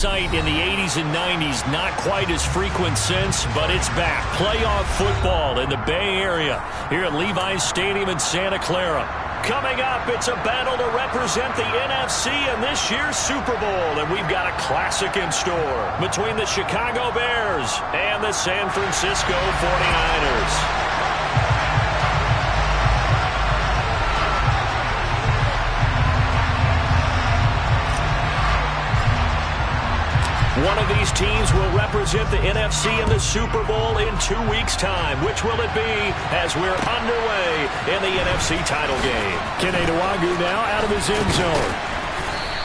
Sight in the 80s and 90s, not quite as frequent since, but it's back. Playoff football in the Bay Area here at Levi's Stadium in Santa Clara. Coming up, it's a battle to represent the NFC in this year's Super Bowl, and we've got a classic in store between the Chicago Bears and the San Francisco 49ers. One of these teams will represent the NFC in the Super Bowl in 2 weeks' time. Which will it be as we're underway in the NFC title game? Gggg now out of his end zone.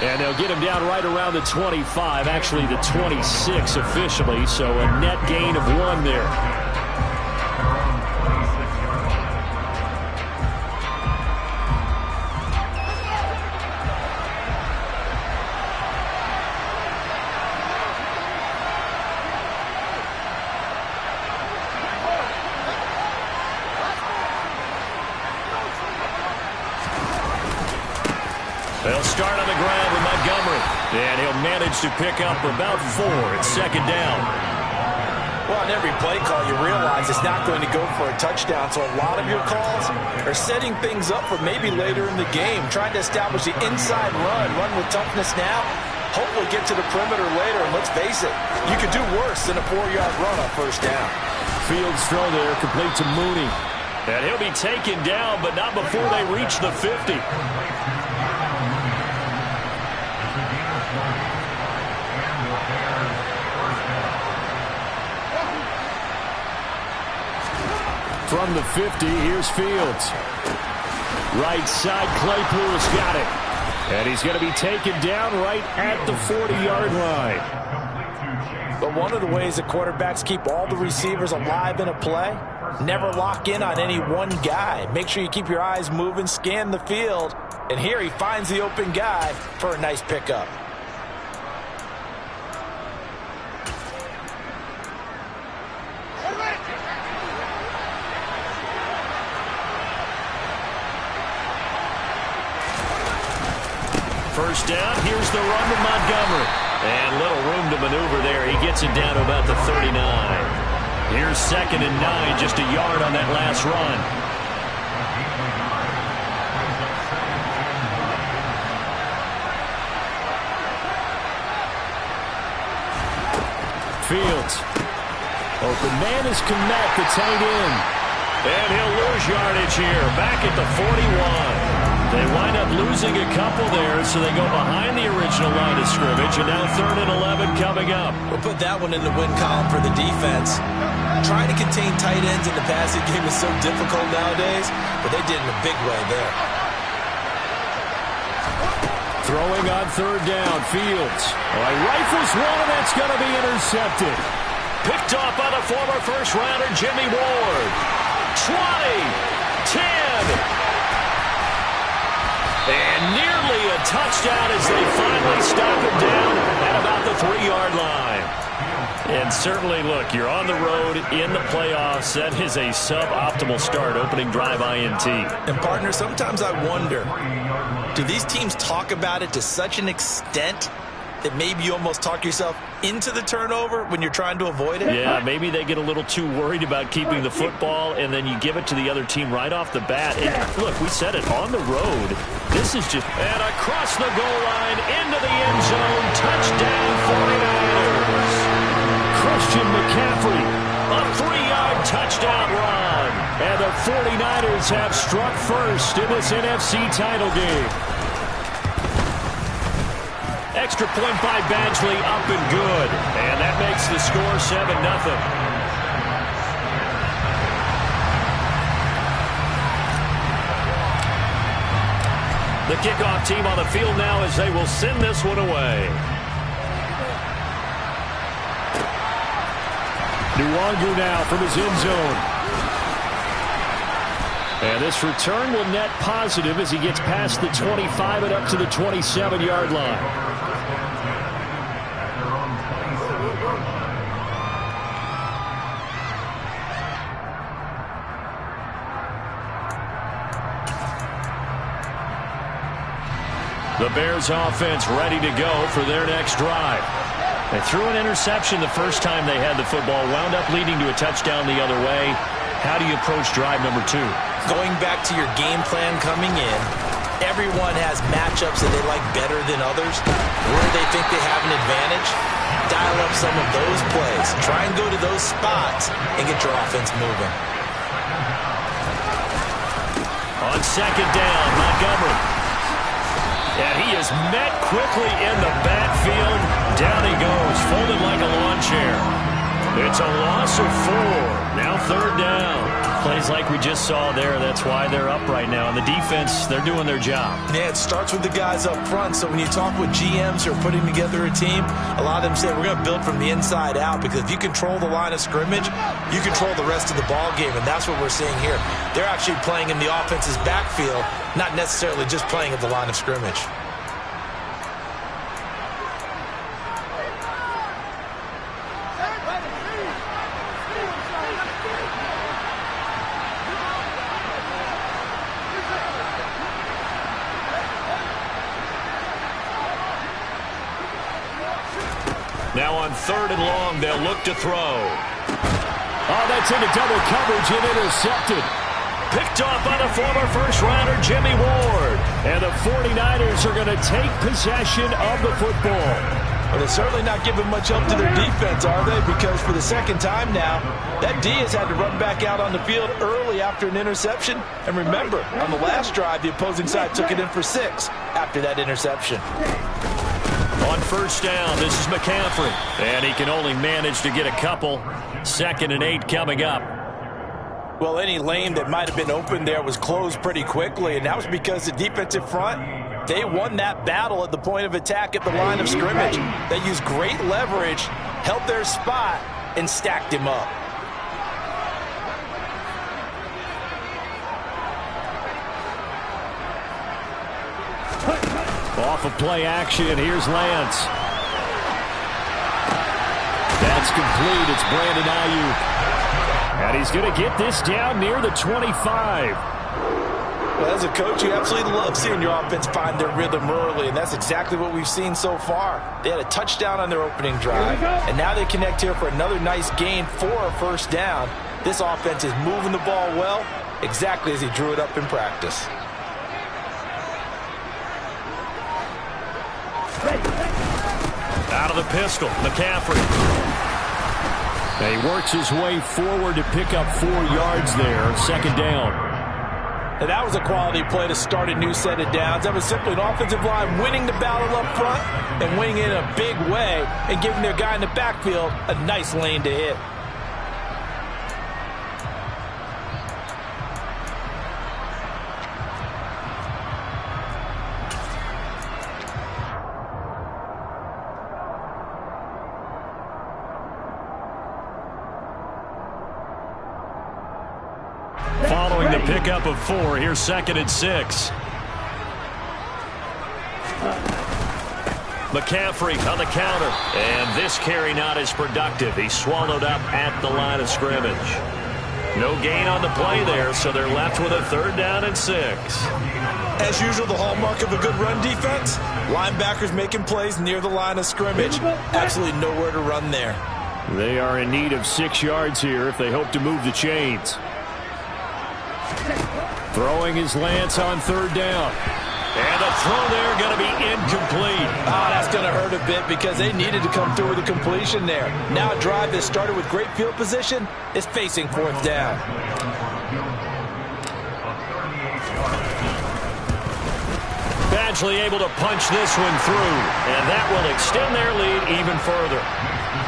And they'll get him down right around the 25, actually the 26 officially, so a net gain of 1 there. They'll start on the ground with Montgomery. And he'll manage to pick up about 4 at second down. Well, on every play call, you realize it's not going to go for a touchdown. So a lot of your calls are setting things up for maybe later in the game, trying to establish the inside run with toughness now, hopefully get to the perimeter later. And let's face it, you could do worse than a 4-yard run on first down. Fields throw there, complete to Mooney. And he'll be taken down, but not before they reach the 50. From the 50, here's Fields. Right side, Claypool's got it. And he's going to be taken down right at the 40-yard line. But one of the ways that quarterbacks keep all the receivers alive in a play, never lock in on any one guy. Make sure you keep your eyes moving, scan the field. And here he finds the open guy for a nice pickup. First down, here's the run to Montgomery. And little room to maneuver there. He gets it down to about the 39. Here's 2nd and 9, just a yard on that last run. Fields. Open man is Kmet, the tight end. And he'll lose yardage here, back at the 41. They wind up losing a couple there, so they go behind the original line of scrimmage, and now 3rd and 11 coming up. We'll put that one in the win column for the defense. Trying to contain tight ends in the passing game is so difficult nowadays, but they did in a big way there. Throwing on 3rd down, Fields. Oh, he rifles one, and that's going to be intercepted. Picked off by the former first-rounder Jimmy Ward. 20, 10. And nearly a touchdown as they finally stop him down at about the 3-yard line. And certainly, look, you're on the road in the playoffs. That is a suboptimal start, opening drive INT. And, partner, sometimes I wonder, do these teams talk about it to such an extent that maybe you almost talk yourself into the turnover when you're trying to avoid it? Yeah, maybe they get a little too worried about keeping the football, and then you give it to the other team right off the bat. And look, we said it, on the road, this is just... And across the goal line, into the end zone, touchdown 49ers. Christian McCaffrey. A 3-yard touchdown run. And the 49ers have struck first in this NFC title game. Extra point by Badgley, up and good. And that makes the score 7-0. The kickoff team on the field now as they will send this one away. Gggg now from his end zone. And this return will net positive as he gets past the 25 and up to the 27-yard line. The Bears offense ready to go for their next drive. They threw an interception the first time they had the football, wound up leading to a touchdown the other way. How do you approach drive number 2? Going back to your game plan coming in, everyone has matchups that they like better than others, where they think they have an advantage. Dial up some of those plays. Try and go to those spots and get your offense moving. On second down, Montgomery. And he is met quickly in the backfield. Down he goes, folded like a lawn chair. It's a loss of 4. Now third down. Plays like we just saw there. That's why they're up right now. And the defense, they're doing their job. Yeah, it starts with the guys up front. So when you talk with GMs who are putting together a team, a lot of them say we're going to build from the inside out, because if you control the line of scrimmage, you control the rest of the ball game. And that's what we're seeing here. They're actually playing in the offense's backfield, not necessarily just playing at the line of scrimmage. Now on third and long, they'll look to throw. Oh, that's into double coverage and intercepted. Picked off by the former first-rounder Jimmy Ward. And the 49ers are going to take possession of the football. Well, they're certainly not giving much help to their defense, are they? Because for the second time now, that D has had to run back out on the field early after an interception. And remember, on the last drive, the opposing side took it in for 6 after that interception. On first down, this is McCaffrey. And he can only manage to get a couple. 2nd and 8 coming up. Well, any lane that might have been open there was closed pretty quickly, and that was because the defensive front, they won that battle at the point of attack at the line of scrimmage. They used great leverage, held their spot, and stacked him up. Off of play action, here's Lance. That's complete. It's Brandon Ayuk. And he's going to get this down near the 25. Well, as a coach, you absolutely love seeing your offense find their rhythm early, and that's exactly what we've seen so far. They had a touchdown on their opening drive, and now they connect here for another nice gain for a first down. This offense is moving the ball well, exactly as he drew it up in practice. Out of the pistol, McCaffrey. And he works his way forward to pick up 4 yards there. 2nd down. And that was a quality play to start a new set of downs. That was simply an offensive line winning the battle up front and winning it in a big way and giving their guy in the backfield a nice lane to hit. Following the pickup of 4, here's 2nd and 6. McCaffrey on the counter. And this carry not as productive. He's swallowed up at the line of scrimmage. No gain on the play there, so they're left with a 3rd down and 6. As usual, the hallmark of a good run defense, linebackers making plays near the line of scrimmage. Absolutely nowhere to run there. They are in need of 6 yards here if they hope to move the chains. Throwing his Lance on 3rd down. And the throw there going to be incomplete. Oh, that's going to hurt a bit because they needed to come through with a completion there. Now a drive that started with great field position is facing 4th down. Badgley able to punch this one through. And that will extend their lead even further.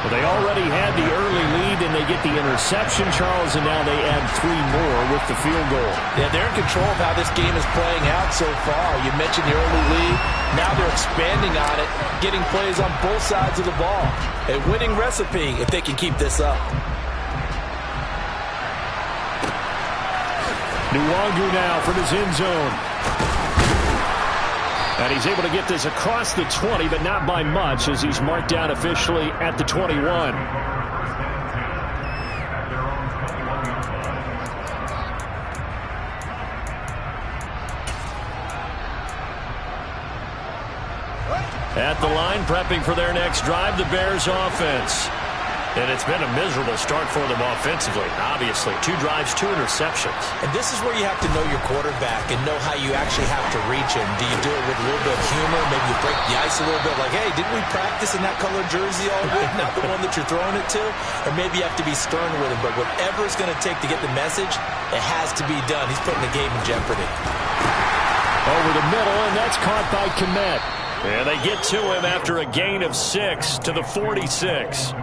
Well, they already had the early lead, and they get the interception, Charles, and now they add 3 more with the field goal. Yeah, they're in control of how this game is playing out so far. You mentioned the early lead. Now they're expanding on it, getting plays on both sides of the ball. A winning recipe if they can keep this up. Nwangu now from his end zone. And he's able to get this across the 20, but not by much, as he's marked down officially at the 21. At the line, prepping for their next drive, the Bears offense. And it's been a miserable start for them offensively, obviously. 2 drives, 2 interceptions. And this is where you have to know your quarterback and know how you actually have to reach him. Do you do it with a little bit of humor? Maybe you break the ice a little bit, like, hey, didn't we practice in that color jersey all week? Not the one that you're throwing it to? Or maybe you have to be stern with him. But whatever it's going to take to get the message, it has to be done. He's putting the game in jeopardy. Over the middle, and that's caught by Kmet. And they get to him after a gain of 6 to the 46.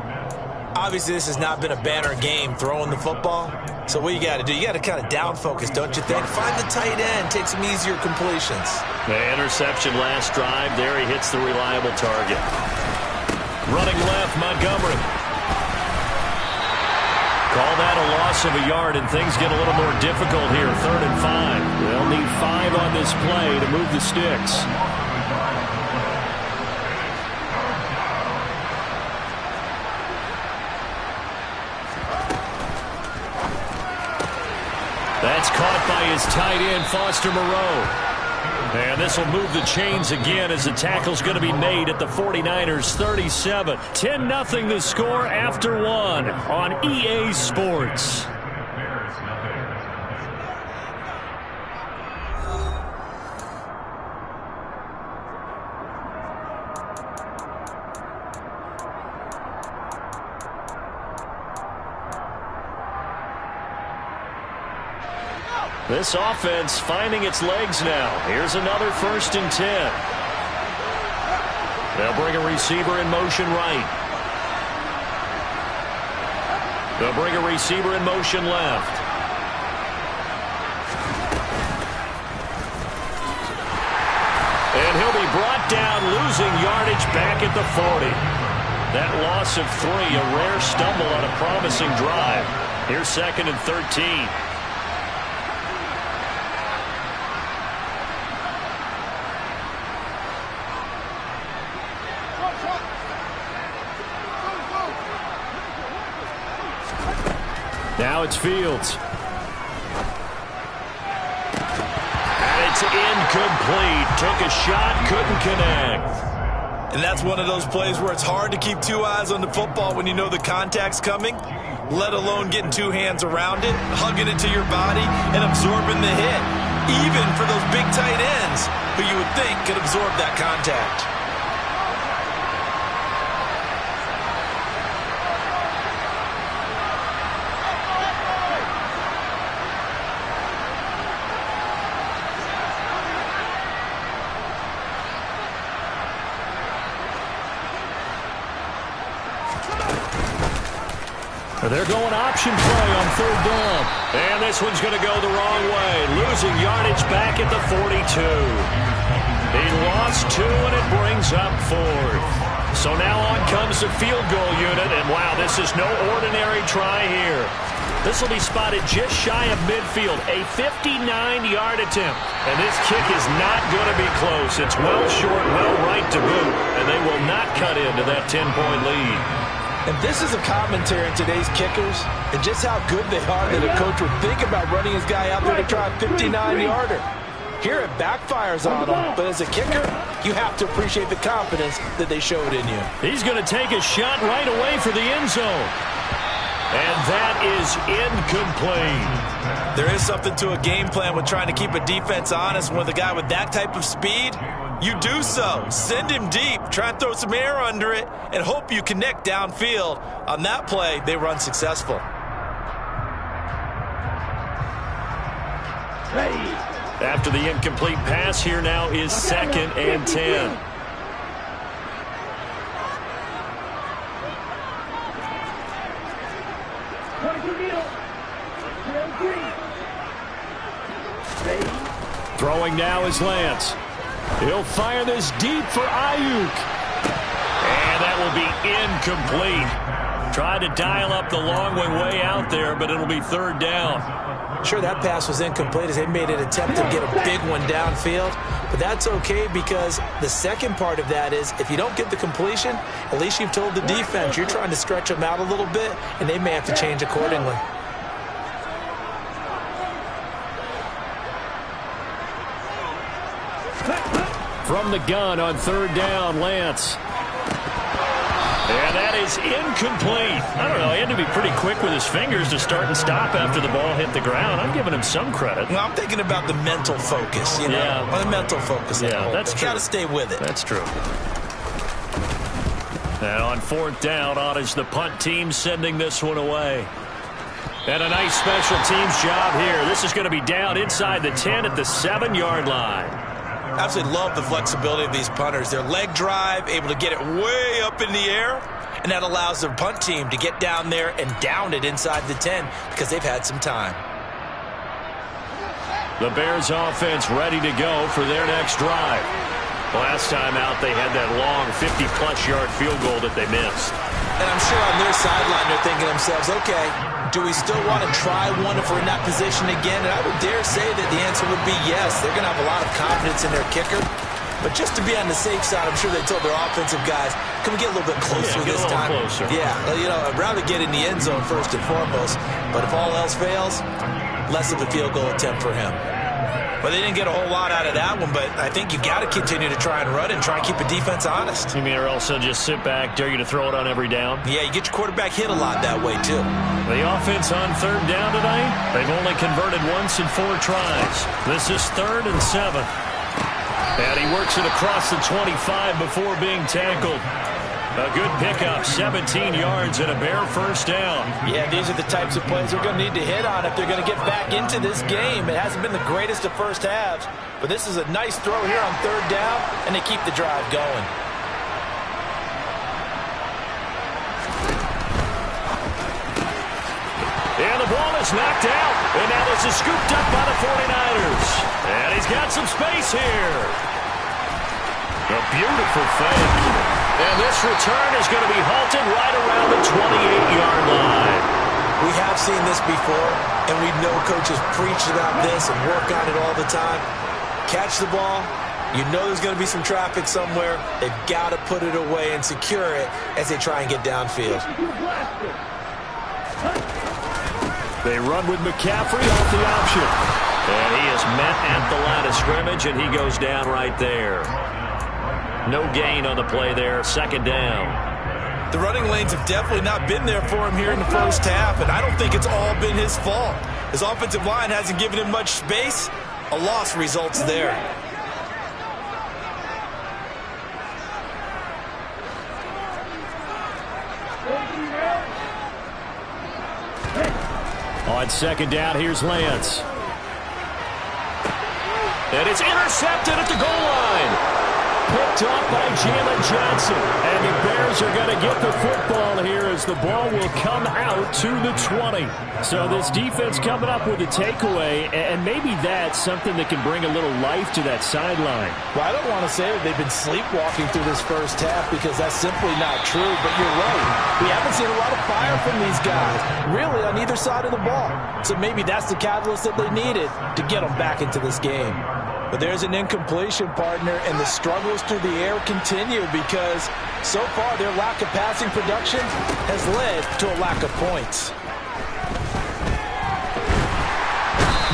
Obviously, this has not been a banner game throwing the football. So what you got to do, you got to kind of down focus, don't you think? Find the tight end, take some easier completions. The interception last drive. There he hits the reliable target. Running left, Montgomery. Call that a loss of a yard, and things get a little more difficult here. 3rd and 5. They'll need 5 on this play to move the sticks. That's caught by his tight end, Foster Moreau. And this will move the chains again as the tackle's going to be made at the 49ers 37. 10-0 the score after 1 on EA Sports. This offense finding its legs now. Here's another 1st and 10. They'll bring a receiver in motion right. They'll bring a receiver in motion left. And he'll be brought down, losing yardage back at the 40. That loss of 3, a rare stumble on a promising drive. Here's 2nd and 13. Now it's Fields. And it's incomplete. Took a shot, couldn't connect. And that's one of those plays where it's hard to keep 2 eyes on the football when you know the contact's coming, let alone getting 2 hands around it, hugging it to your body, and absorbing the hit. Even for those big tight ends who you would think could absorb that contact. They're going option play on 3rd down. And this one's going to go the wrong way. Losing yardage back at the 42. He lost 2, and it brings up 4th. So now on comes the field goal unit. And, wow, this is no ordinary try here. This will be spotted just shy of midfield. A 59-yard attempt. And this kick is not going to be close. It's well short, well right to boot. And they will not cut into that 10-point lead. And this is a commentary on today's kickers and just how good they are that a coach would think about running his guy out there to try a 59-yarder. Here it backfires on him, but as a kicker, you have to appreciate the confidence that they showed in you. He's going to take a shot right away for the end zone. And that is incomplete. There is something to a game plan with trying to keep a defense honest. With a guy with that type of speed, you do so. Send him deep. Try and throw some air under it and hope you connect downfield. On that play, they were unsuccessful. After the incomplete pass, here now is 2nd and 10. Throwing now is Lance. He'll fire this deep for Ayuk. And that will be incomplete. Tried to dial up the long way out there, but it'll be 3rd down. Sure, that pass was incomplete as they made an attempt to get a big one downfield. But that's okay because the second part of that is if you don't get the completion, at least you've told the defense you're trying to stretch them out a little bit, and they may have to change accordingly. from the gun on third down, Lance. And that is incomplete. I don't know. He had to be pretty quick with his fingers to start and stop after the ball hit the ground. I'm giving him some credit. Well, I'm thinking about the mental focus, you know. Yeah. Well, the mental focus. Yeah, that's true. Got to stay with it. That's true. And on fourth down, on is the punt team sending this one away. And a nice special teams job here. This is going to be down inside the 10 at the 7-yard line. Absolutely love the flexibility of these punters. Their leg drive, able to get it way up in the air, and that allows their punt team to get down there and down it inside the 10 because they've had some time. The Bears offense ready to go for their next drive. Last time out, they had that long 50-plus yard field goal that they missed. And I'm sure on their sideline they're thinking to themselves, okay, do we still want to try one if we're in that position again? And I would dare say that the answer would be yes. They're going to have a lot of confidence in their kicker. But just to be on the safe side, I'm sure they told their offensive guys, can we get a little bit closer this time? Closer. Yeah, you know, I'd rather get in the end zone first and foremost. But if all else fails, less of a field goal attempt for him. Well, they didn't get a whole lot out of that one, but I think you got to continue to try and run and try and keep a defense honest. You mean or else they'll just sit back, dare you to throw it on every down? Yeah, you get your quarterback hit a lot that way, too. The offense on third down tonight, they've only converted once in 4 tries. This is 3rd and 7. And he works it across the 25 before being tackled. A good pickup, 17 yards and a Bear first down. Yeah, these are the types of plays they're going to need to hit on if they're going to get back into this game. It hasn't been the greatest of first halves, but this is a nice throw here on third down, and they keep the drive going. And the ball is knocked out, and now this is scooped up by the 49ers. And he's got some space here. A beautiful fake. And this return is going to be halted right around the 28-yard line. We have seen this before, and we know coaches preach about this and work on it all the time. Catch the ball. You know there's going to be some traffic somewhere. They've got to put it away and secure it as they try and get downfield. They run with McCaffrey off the option. And he is met at the line of scrimmage, and he goes down right there. No gain on the play there, 2nd down. The running lanes have definitely not been there for him here in the first half, and I don't think it's all been his fault. His offensive line hasn't given him much space. A loss results there. On 2nd down, here's Lance. And it's intercepted at the goal line. Picked off by Jalen Johnson. And the Bears are going to get the football here as the ball will come out to the 20. So this defense coming up with a takeaway, and maybe that's something that can bring a little life to that sideline. Well, I don't want to say that they've been sleepwalking through this first half because that's simply not true, but you're right. We haven't seen a lot of fire from these guys, really, on either side of the ball. So maybe that's the catalyst that they needed to get them back into this game. But there's an incompletion, partner, and the struggles through the air continue because so far their lack of passing production has led to a lack of points.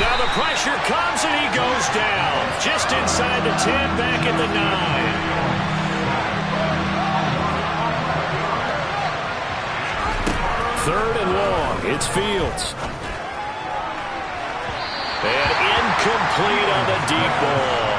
Now the pressure comes and he goes down. Just inside the 10, back at the 9. 3rd and long. It's Fields. And incomplete on the deep ball.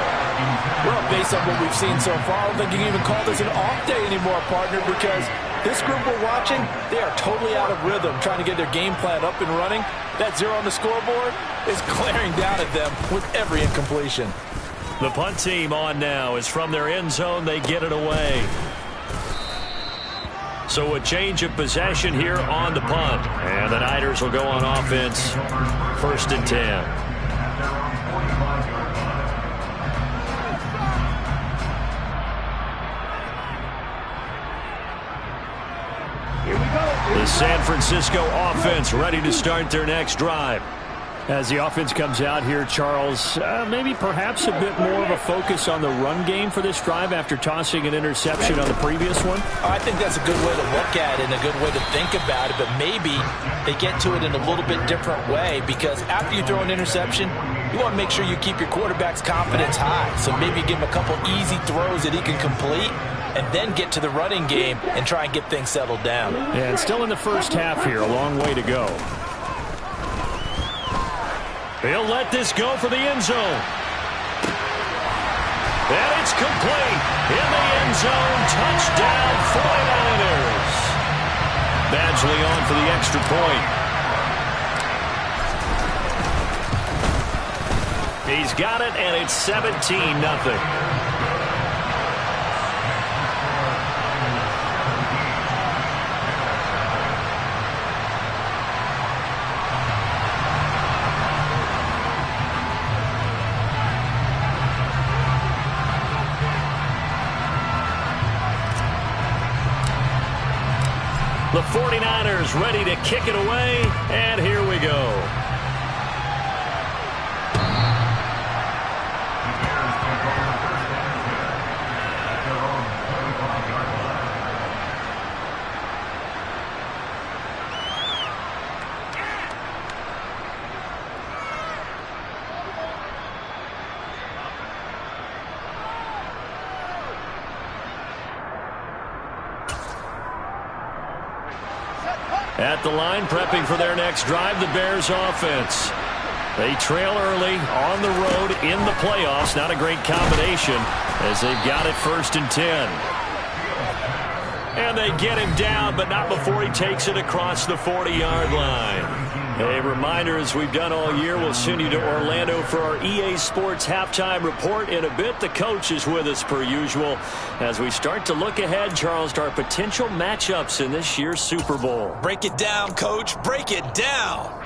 Well, based on what we've seen so far, I don't think you can even call this an off day anymore, partner, because this group we're watching, they are totally out of rhythm, trying to get their game plan up and running. That 0 on the scoreboard is glaring down at them with every incompletion. The punt team on now is from their end zone. They get it away. So a change of possession here on the punt. And the Niners will go on offense. 1st and 10. The San Francisco offense ready to start their next drive. As the offense comes out here, Charles, maybe perhaps a bit more of a focus on the run game for this drive after tossing an interception on the previous one? I think that's a good way to look at it and a good way to think about it, but maybe they get to it in a little bit different way because after you throw an interception, You want to make sure you keep your quarterback's confidence high. So maybe give him a couple easy throws that he can complete and then get to the running game and try and get things settled down. Yeah, and still in the first half here. A long way to go. He'll let this go for the end zone. And it's complete. In the end zone, touchdown 49ers. Badgley on for the extra point. He's got it, and it's 17-0. The 49ers ready to kick it away, and here we go. At the line, prepping for their next drive, the Bears offense. They trail early on the road in the playoffs. Not a great combination as they've got it 1st and 10. And they get him down, but not before he takes it across the 40-yard line. A reminder, as we've done all year, we'll send you to Orlando for our EA Sports halftime report in a bit. The coach is with us per usual as we start to look ahead, Charles, to our potential matchups in this year's Super Bowl. Break it down, Coach. Break it down.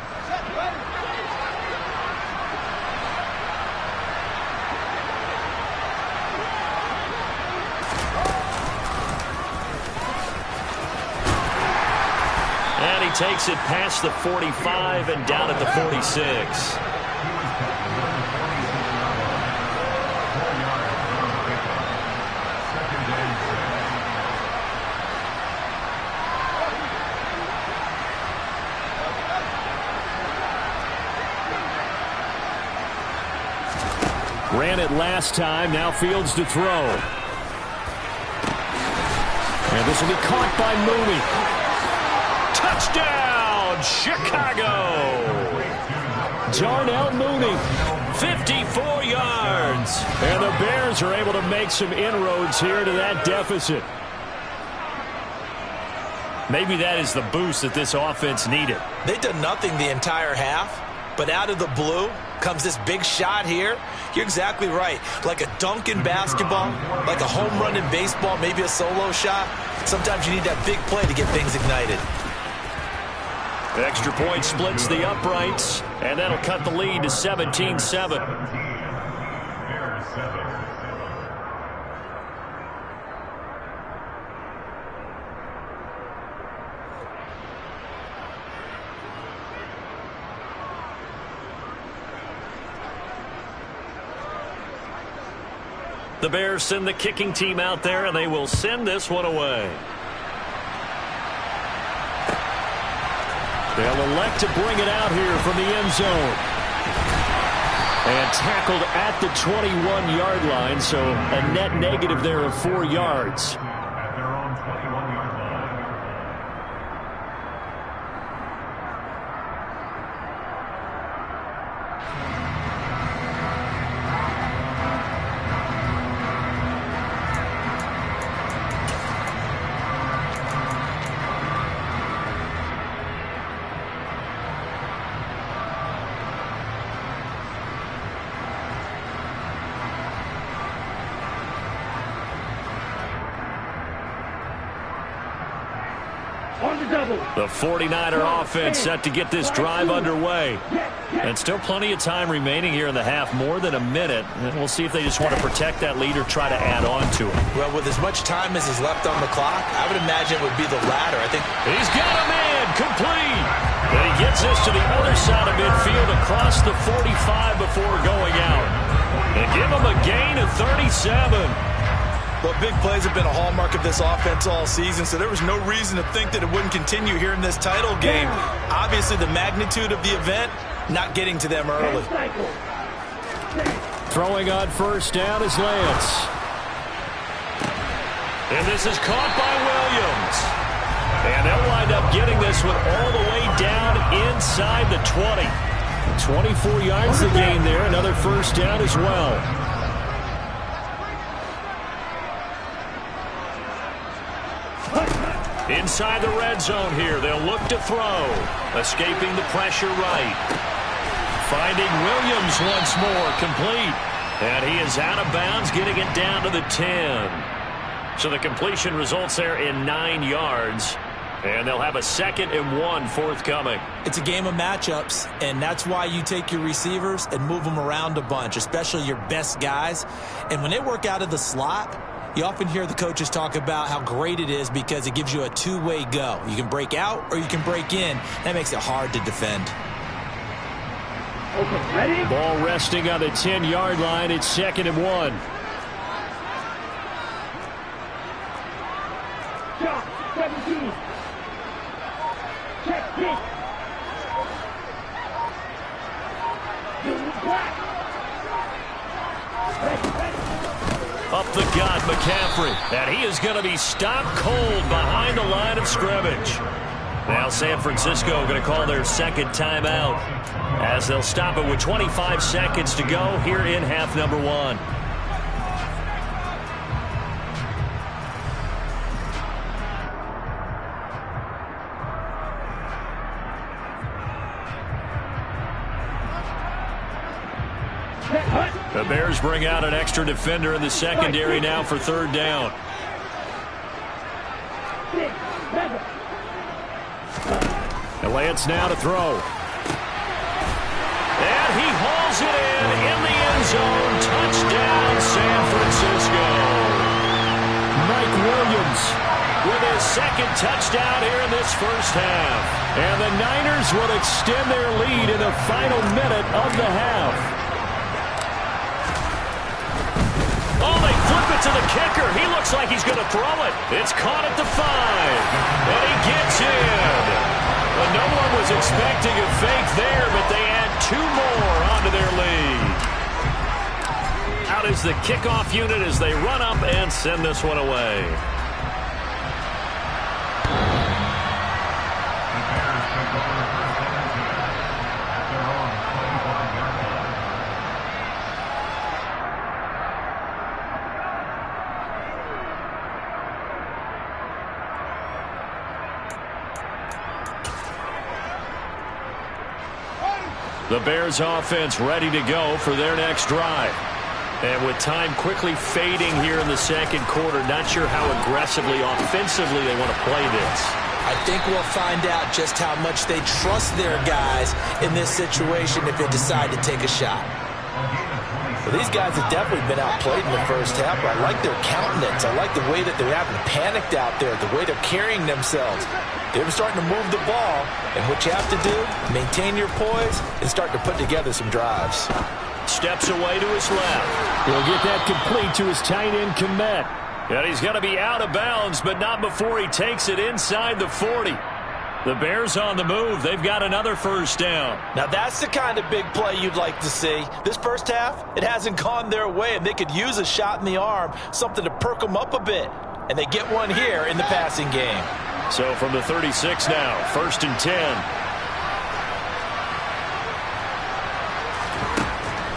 And he takes it past the 45 and down at the 46. Ran it last time. Now Fields to throw. And this will be caught by Mooney. Touchdown, Chicago! Darnell Mooney. 54 yards. And the Bears are able to make some inroads here to that deficit. Maybe that is the boost that this offense needed. They did nothing the entire half, but out of the blue comes this big shot here. You're exactly right. Like a dunk in basketball, like a home run in baseball, maybe a solo shot. Sometimes you need that big play to get things ignited. Extra point splits the uprights, and that'll cut the lead to 17-7. The Bears send the kicking team out there, and they will send this one away. They'll elect to bring it out here from the end zone. And tackled at the 21-yard line, so a net negative there of 4 yards. The 49er offense set to get this drive underway. And still plenty of time remaining here in the half, more than a minute. And we'll see if they just want to protect that lead or try to add on to it. Well, with as much time as is left on the clock, I would imagine it would be the latter. I think he's got a man complete. And he gets this to the other side of midfield across the 45 before going out. And give him a gain of 37. Well, big plays have been a hallmark of this offense all season, so there was no reason to think that it wouldn't continue here in this title game. Obviously, the magnitude of the event, not getting to them early. Throwing on first down is Lance. And this is caught by Williams. And they'll wind up getting this one all the way down inside the 20. 24 yards to gain there. Another first down as well. Inside the red zone here. They'll look to throw. Escaping the pressure right. Finding Williams once more. Complete. And he is out of bounds, getting it down to the 10. So the completion results there in 9 yards. And they'll have a 2nd and 1 forthcoming. It's a game of matchups, and that's why you take your receivers and move them around a bunch, especially your best guys. And when they work out of the slot, you often hear the coaches talk about how great it is because it gives you a two-way go. You can break out or you can break in. That makes it hard to defend. Okay, ready? Ball resting on the 10-yard line. It's 2nd and 1. Shot, 17. Check this. Up the gut, McCaffrey. And he is going to be stopped cold behind the line of scrimmage. Now San Francisco going to call their 2nd timeout as they'll stop it with 25 seconds to go here in half number 1. The Bears bring out an extra defender in the secondary now for 3rd down. And Lance now to throw. And he hauls it in the end zone. Touchdown, San Francisco. Mike Williams with his 2nd touchdown here in this first half. And the Niners will extend their lead in the final minute of the half. Oh, they flip it to the kicker. He looks like he's going to throw it. It's caught at the 5. And he gets in. Well, no one was expecting a fake there, but they add 2 more onto their lead. Out is the kickoff unit as they run up and send this one away. The Bears offense ready to go for their next drive. And with time quickly fading here in the 2nd quarter, not sure how aggressively, offensively they want to play this. I think we'll find out just how much they trust their guys in this situation if they decide to take a shot. Well, these guys have definitely been outplayed in the first half, but I like their countenance. I like the way that they're having panicked out there, the way they're carrying themselves. They're starting to move the ball, and what you have to do, maintain your poise and start to put together some drives. Steps away to his left. He'll get that complete to his tight end, Komet. And he's going to be out of bounds, but not before he takes it inside the 40. The Bears on the move. They've got another first down. Now that's the kind of big play you'd like to see. This first half, it hasn't gone their way, and they could use a shot in the arm, something to perk them up a bit. And they get one here in the passing game. So from the 36 now, 1st and 10.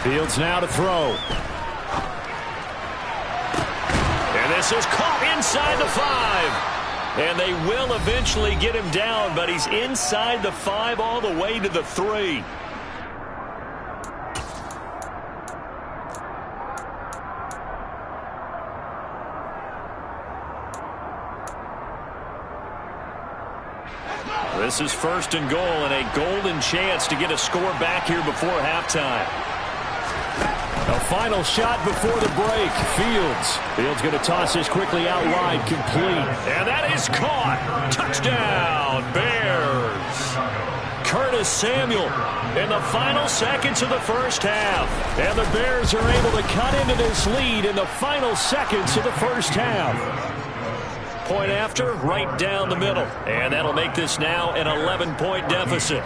Fields now to throw. And this is caught inside the 5. And they will eventually get him down, but he's inside the 5 all the way to the 3. This is 1st and goal and a golden chance to get a score back here before halftime. A final shot before the break. Fields going to toss this quickly out wide, complete. And that is caught. Touchdown, Bears. Curtis Samuel in the final seconds of the first half. And the Bears are able to cut into this lead in the final seconds of the first half. Point after, right down the middle. And that'll make this now an 11-point deficit.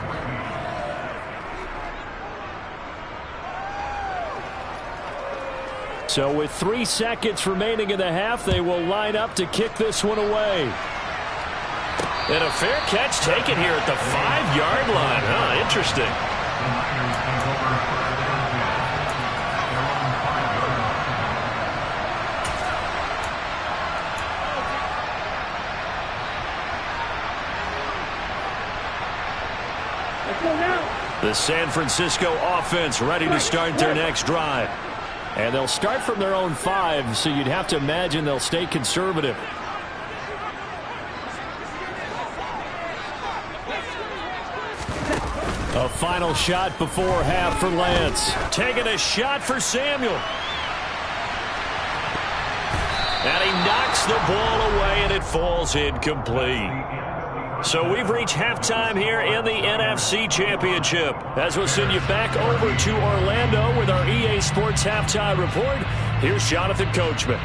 So with 3 seconds remaining in the half, they will line up to kick this one away. And a fair catch taken here at the 5-yard line. Interesting. The San Francisco offense ready to start their next drive. And they'll start from their own 5, so you'd have to imagine they'll stay conservative. A final shot before half for Lance. Taking a shot for Samuel. And he knocks the ball away, and it falls incomplete. So we've reached halftime here in the NFC Championship. As we'll send you back over to Orlando with our EA Sports Halftime Report, here's Jonathan Coachman.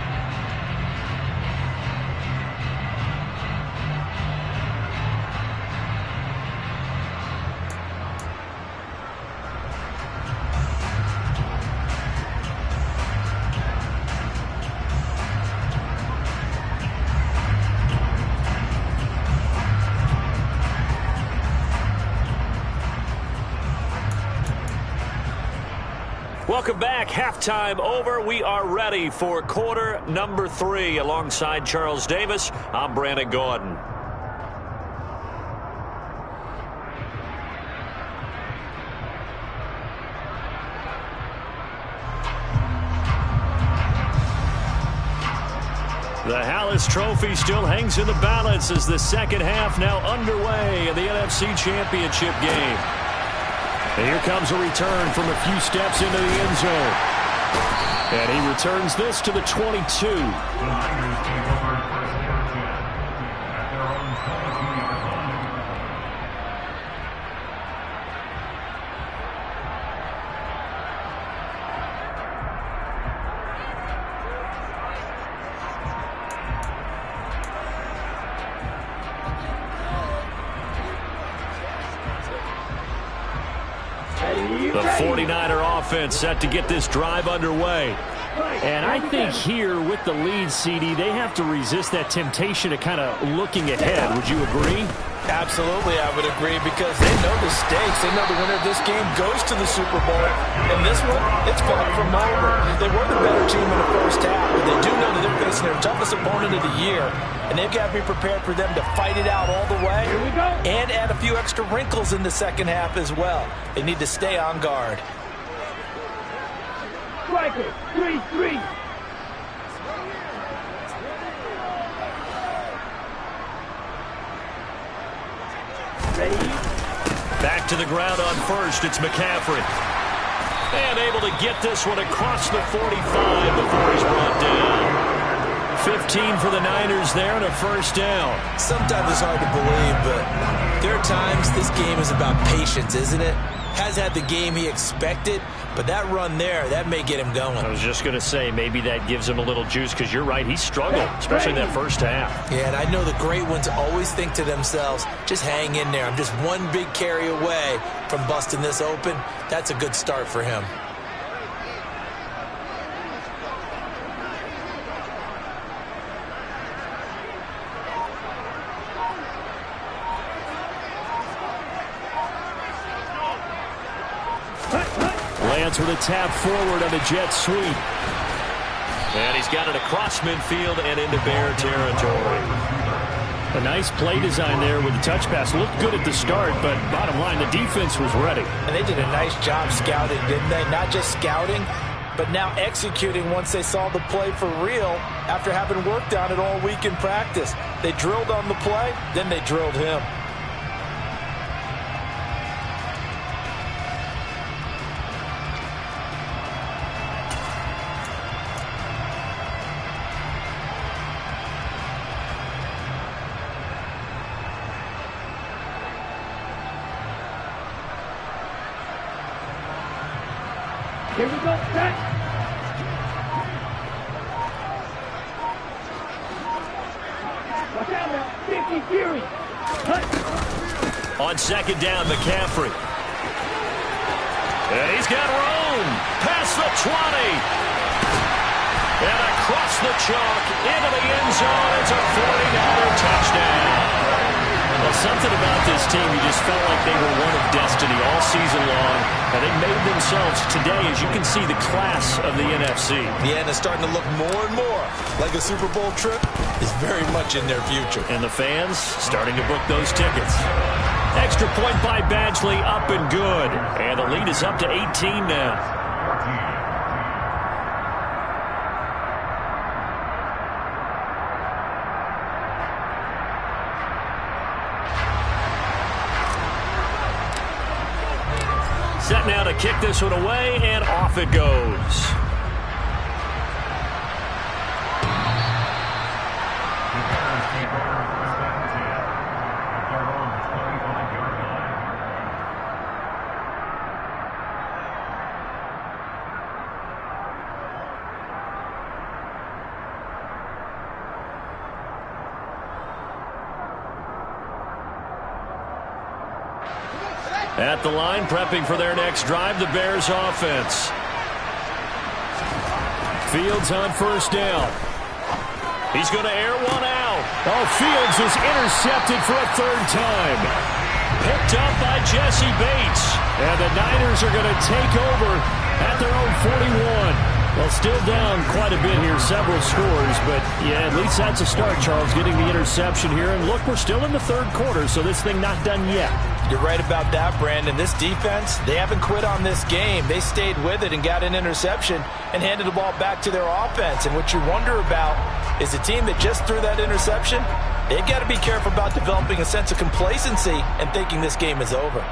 Welcome back. Halftime over. We are ready for quarter number 3. Alongside Charles Davis, I'm Brandon Gordon. The Hallis Trophy still hangs in the balance as the second half now underway in the NFC Championship game. And here comes a return from a few steps into the end zone. And he returns this to the 22. The 49er offense set to get this drive underway. And I think here with the lead, CD, they have to resist that temptation of kind of looking ahead. Would you agree? Absolutely, I would agree, because they know the stakes. They know the winner of this game goes to the Super Bowl. And this one, it's far from over. They were the better team in the first half, but they do know that they're facing their toughest opponent of the year. And they've got to be prepared for them to fight it out all the way and add a few extra wrinkles in the second half as well. They need to stay on guard. Striker, 3-3. Back to the ground on first. It's McCaffrey. And able to get this one across the 45 before he's brought down. 15 for the Niners there and a first down. Sometimes it's hard to believe, but there are times this game is about patience, isn't it? Has had the game he expected, but that run there, that may get him going. I was just going to say, maybe that gives him a little juice, because you're right, he struggled, especially in that first half. Yeah, and I know the great ones always think to themselves, just hang in there. I'm just one big carry away from busting this open. That's a good start for him. Lance with a tap forward on the jet sweep. And he's got it across midfield and into Bear territory. A nice play design there with the touch pass. Looked good at the start, but bottom line, the defense was ready. And they did a nice job scouting, didn't they? Not just scouting, but now executing once they saw the play for real after having worked on it all week in practice. They drilled on the play, then they drilled him. Here we go, set. Watch out now, 50 Fury. On second down, McCaffrey. And he's got room past the 20. And across the chalk, into the end zone. It's a 49er touchdown. Well, something about this team, you just felt like they were one of destiny all season long. And they made themselves today, as you can see, the class of the NFC. Yeah, and it's starting to look more and more like a Super Bowl trip is very much in their future. And the fans starting to book those tickets. Extra point by Badgley, up and good. And the lead is up to 18 now. Set now to kick this one away, and off it goes. At the line, prepping for their next drive, the Bears offense. Fields on first down. He's going to air one out. Oh, Fields is intercepted for a third time. Picked up by Jesse Bates. And the Niners are going to take over at their own 41. Well, still down quite a bit here, several scores, but yeah, at least that's a start, Charles, getting the interception here. And look, we're still in the third quarter, so this thing not done yet. You're right about that, Brandon. This defense, they haven't quit on this game. They stayed with it and got an interception and handed the ball back to their offense. And what you wonder about is a team that just threw that interception, they've got to be careful about developing a sense of complacency and thinking this game is over.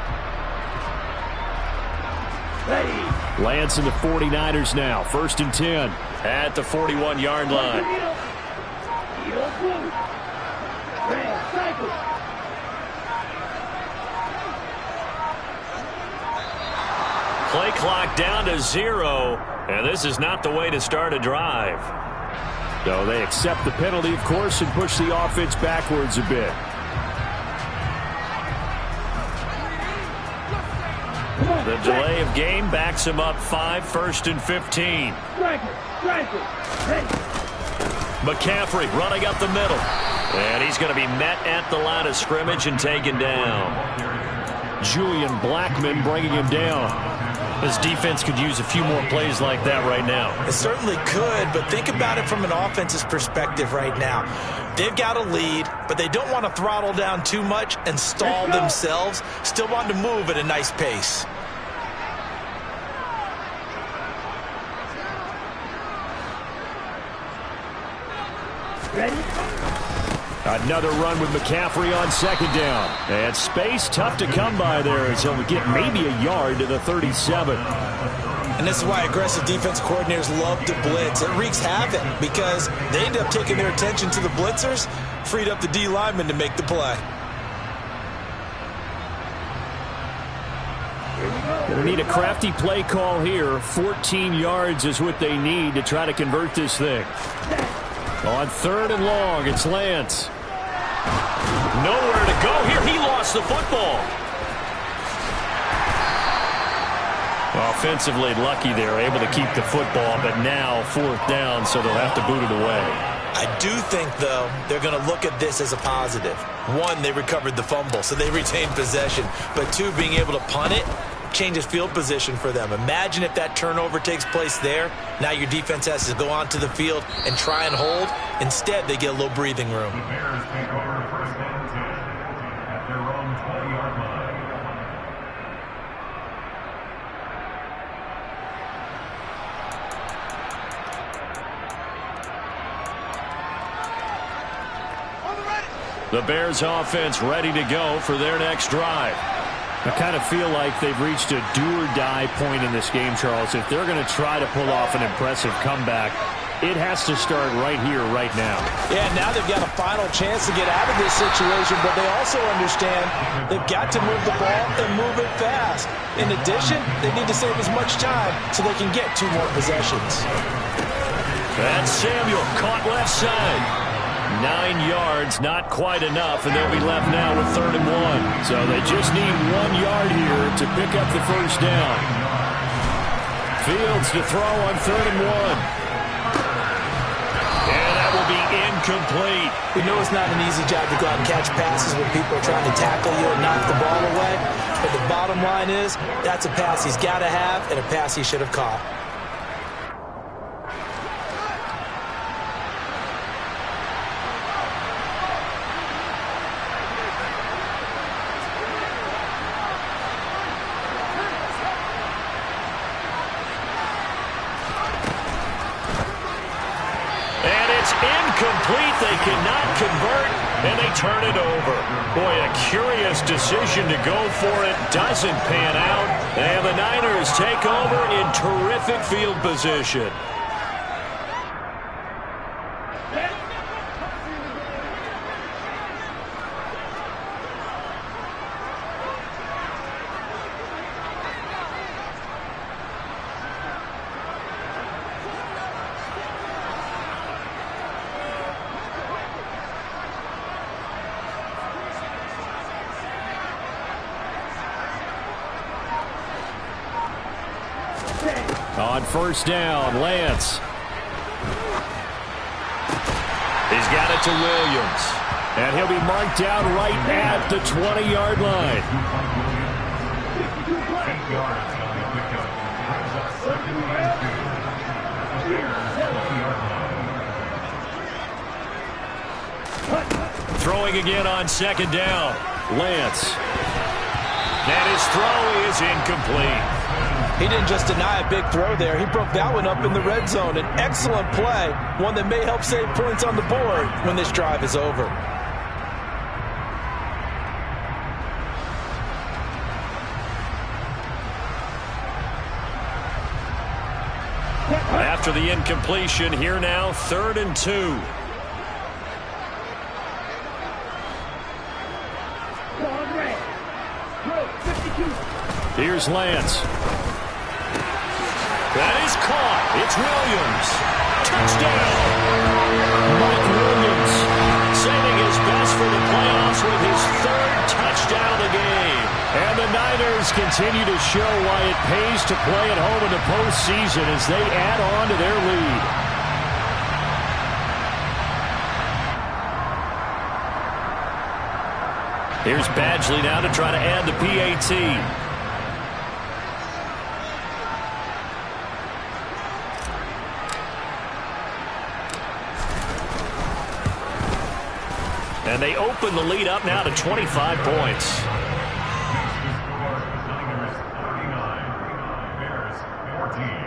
Lance and the 49ers now, 1st and 10. At the 41-yard line. Play clock down to 0, and this is not the way to start a drive. So they accept the penalty, of course, and push the offense backwards a bit. The delay of game backs him up 5, 1st and 15. McCaffrey running up the middle. And he's going to be met at the line of scrimmage and taken down. Julian Blackmon bringing him down. This defense could use a few more plays like that right now. It certainly could, but think about it from an offense's perspective right now. They've got a lead, but they don't want to throttle down too much and stall themselves. Still want to move at a nice pace. Another run with McCaffrey on 2nd down. And space tough to come by there as he'll get maybe a yard to the 37. And this is why aggressive defense coordinators love to blitz. It wreaks havoc because they end up taking their attention to the blitzers, freed up the D lineman to make the play. Going to need a crafty play call here. 14 yards is what they need to try to convert this thing. On 3rd and long, it's Lance. Nowhere to go here. He lost the football. Offensively lucky they're able to keep the football, but now 4th down, so they'll have to boot it away. I do think, though, they're going to look at this as a positive. 1, they recovered the fumble, so they retained possession. But 2, being able to punt it changes field position for them. Imagine if that turnover takes place there. Now your defense has to go onto the field and try and hold. Instead, they get a little breathing room. The Bears take over 1st and 10 at their own 20-yard line. The Bears offense ready to go for their next drive. I kind of feel like they've reached a do-or-die point in this game, Charles. If they're going to try to pull off an impressive comeback, it has to start right here, right now. Yeah, now they've got a final chance to get out of this situation, but they also understand they've got to move the ball and move it fast. In addition, they need to save as much time so they can get 2 more possessions. That's Samuel caught left side. 9 yards, not quite enough, and they'll be left now with 3rd and 1. So they just need 1 yard here to pick up the 1st down. Fields to throw on 3rd and 1. incomplete. We know it's not an easy job to go out and catch passes when people are trying to tackle you and knock the ball away. But the bottom line is, that's a pass he's got to have and a pass he should have caught. Incomplete. They cannot convert, and they turn it over. Boy, a curious decision to go for it. Doesn't pan out, and the Niners take over in terrific field position. On first down, Lance. He's got it to Williams. And he'll be marked down right at the 20-yard line. 8 yards on the pickup. Brings up second and 2. 20-yard line. Throwing again on second down. Lance. And his throw is incomplete. He didn't just deny a big throw there. He broke that one up in the red zone. An excellent play, one that may help save points on the board when this drive is over. After the incompletion, here now, 3rd and 2. Here's Lance. That is caught. It's Williams. Touchdown. Mike Williams. Saving his best for the playoffs with his 3rd touchdown of the game. And the Niners continue to show why it pays to play at home in the postseason as they add on to their lead. Here's Badgley now to try to add the PAT. And they open the lead up now to 25 points. Niners 39, Bears 14.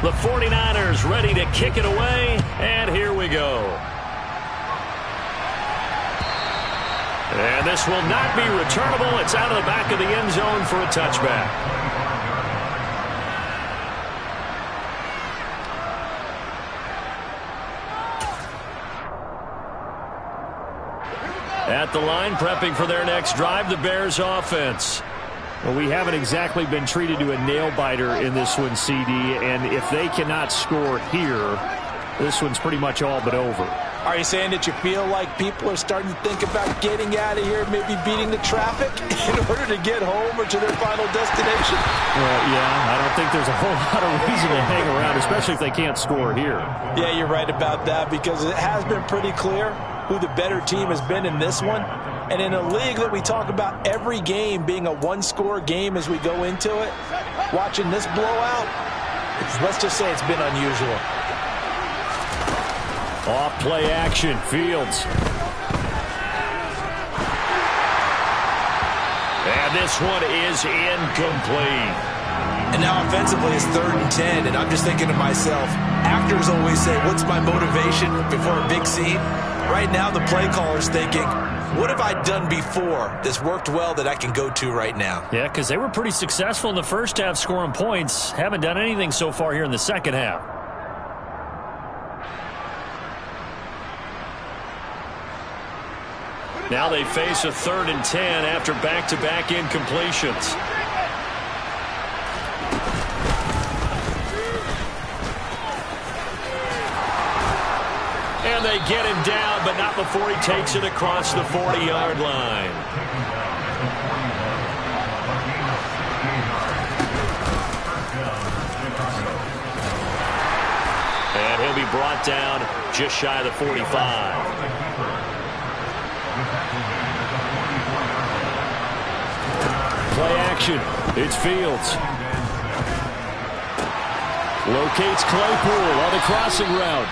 The 49ers ready to kick it away, and here we go. And this will not be returnable. It's out of the back of the end zone for a touchback. At the line, prepping for their next drive, the Bears offense. Well, we haven't exactly been treated to a nail-biter in this one, CD, and if they cannot score here, this one's pretty much all but over. Are you saying that you feel like people are starting to think about getting out of here, maybe beating the traffic in order to get home or to their final destination? Well, yeah, I don't think there's a whole lot of reason to hang around, especially if they can't score here. Yeah, you're right about that because it has been pretty clear who the better team has been in this one. And in a league that we talk about every game being a one-score game as we go into it, watching this blowout, let's just say it's been unusual. Off play action, Fields. And this one is incomplete. And now offensively it's 3rd and 10, and I'm just thinking to myself, actors always say, what's my motivation before a big scene? Right now the play caller's thinking, what have I done before that's worked well that I can go to right now? Yeah, because they were pretty successful in the first half scoring points. Haven't done anything so far here in the second half. Now they face a 3rd and 10 after back-to-back incompletions. And they get him down, but not before he takes it across the 40-yard line. And he'll be brought down just shy of the 45. Play action. It's Fields. Locates Claypool on the crossing route.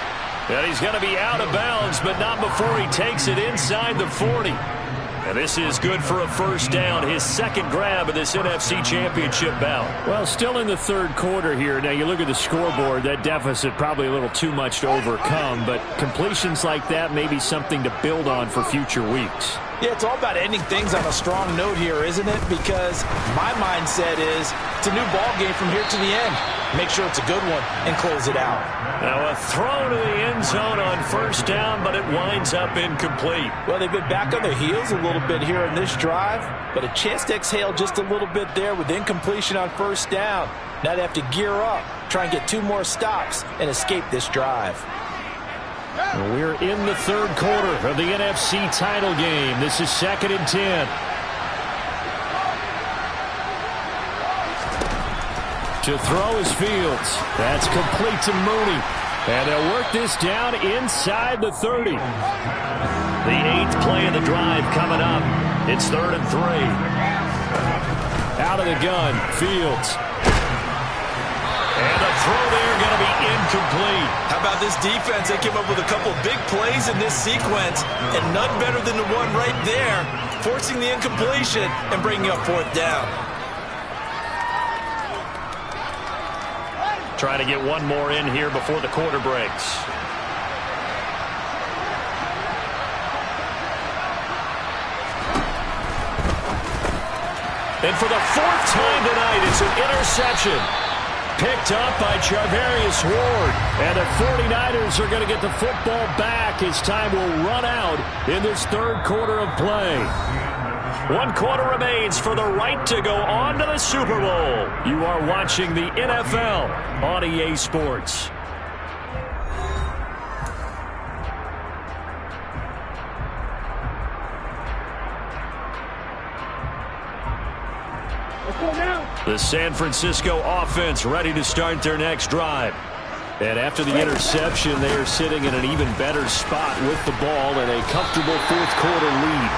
And he's going to be out of bounds, but not before he takes it inside the 40. And this is good for a first down, his second grab of this NFC Championship bout. Well, still in the 3rd quarter here. Now, you look at the scoreboard, that deficit probably a little too much to overcome, but completions like that may be something to build on for future weeks. Yeah, it's all about ending things on a strong note here, isn't it? Because my mindset is it's a new ball game from here to the end. Make sure it's a good one and close it out. Now a throw to the end zone on first down, but it winds up incomplete. Well, they've been back on their heels a little bit here in this drive, but a chance to exhale just a little bit there with incompletion on first down. Now they have to gear up, try and get 2 more stops, and escape this drive. Well, we're in the 3rd quarter of the NFC title game. This is 2nd and 10. To throw is Fields. That's complete to Mooney. And they'll work this down inside the 30. The 8th play of the drive coming up. It's 3rd and 3. Out of the gun, Fields. And a throw there going to be incomplete. How about this defense? They came up with a couple big plays in this sequence, and none better than the one right there, forcing the incompletion and bringing up 4th down. Trying to get one more in here before the quarter breaks. And for the 4th time tonight, it's an interception. Picked up by Charvarius Ward. And the 49ers are going to get the football back as time will run out in this 3rd quarter of play. 1 quarter remains for the right to go on to the Super Bowl. You are watching the NFL on EA Sports. The San Francisco offense ready to start their next drive. And after the interception, they are sitting in an even better spot with the ball and a comfortable 4th quarter lead.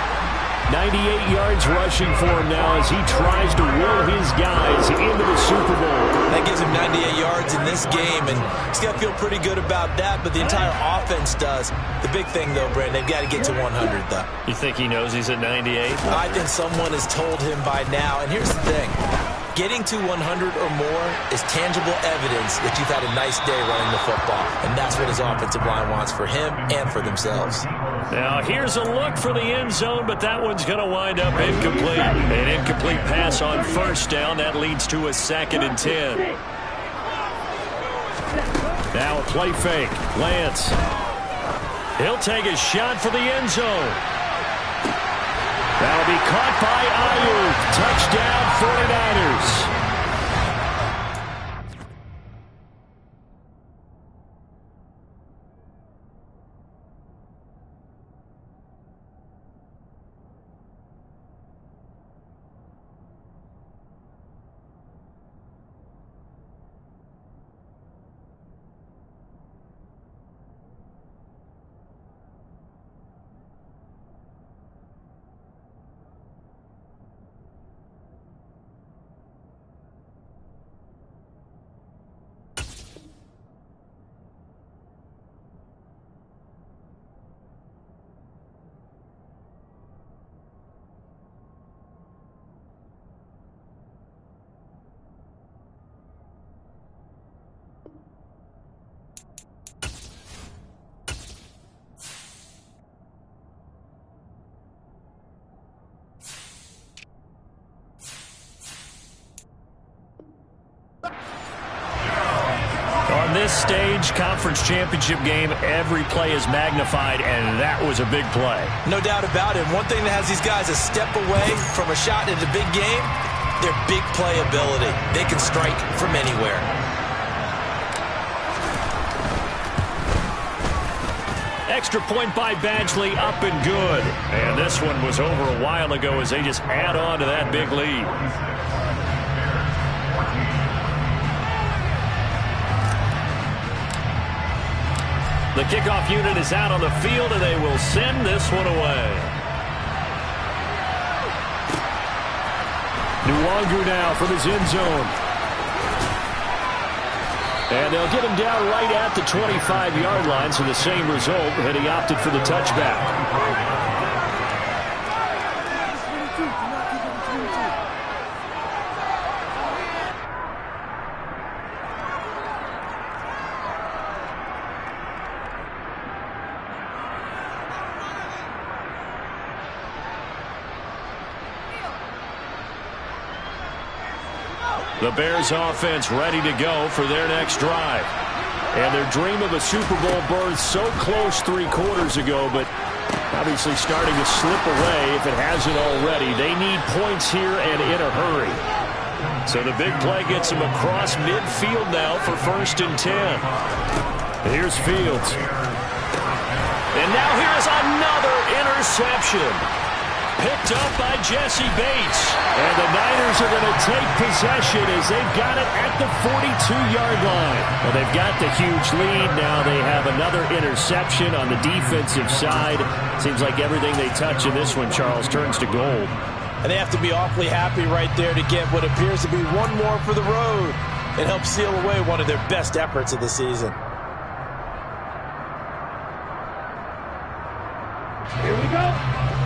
98 yards rushing for him now as he tries to will his guys into the Super Bowl. That gives him 98 yards in this game, and he's got to feel pretty good about that, but the entire offense does. The big thing, though, Brandon, they've got to get to 100, though. You think he knows he's at 98? I think someone has told him by now, and here's the thing. Getting to 100 or more is tangible evidence that you've had a nice day running the football, and that's what his offensive line wants for him and for themselves. Now, here's a look for the end zone, but that one's going to wind up incomplete. An incomplete pass on first down. That leads to a 2nd and 10. Now a play fake. Lance. He'll take a shot for the end zone. That'll be caught by Ayuk. Touchdown 49ers. this stage, conference championship game, every play is magnified, and that was a big play. No doubt about it. One thing that has these guys a step away from a shot in the big game, their big play ability. They can strike from anywhere. Extra point by Badgley, up and good. And this one was over a while ago as they just add on to that big lead. The kickoff unit is out on the field, and they will send this one away. Nwangu now from his end zone. And they'll get him down right at the 25-yard line, so the same result, and he opted for the touchback. The Bears offense ready to go for their next drive. And their dream of a Super Bowl berth so close 3 quarters ago, but obviously starting to slip away if it hasn't already. They need points here and in a hurry. So the big play gets them across midfield now for 1st and 10. Here's Fields. And now here's another interception. Picked up by Jesse Bates. And the Niners are going to take possession as they've got it at the 42-yard line. Well, they've got the huge lead. Now they have another interception on the defensive side. Seems like everything they touch in this one, Charles, turns to gold. And they have to be awfully happy right there to get what appears to be one more for the road and help seal away one of their best efforts of the season. Here we go.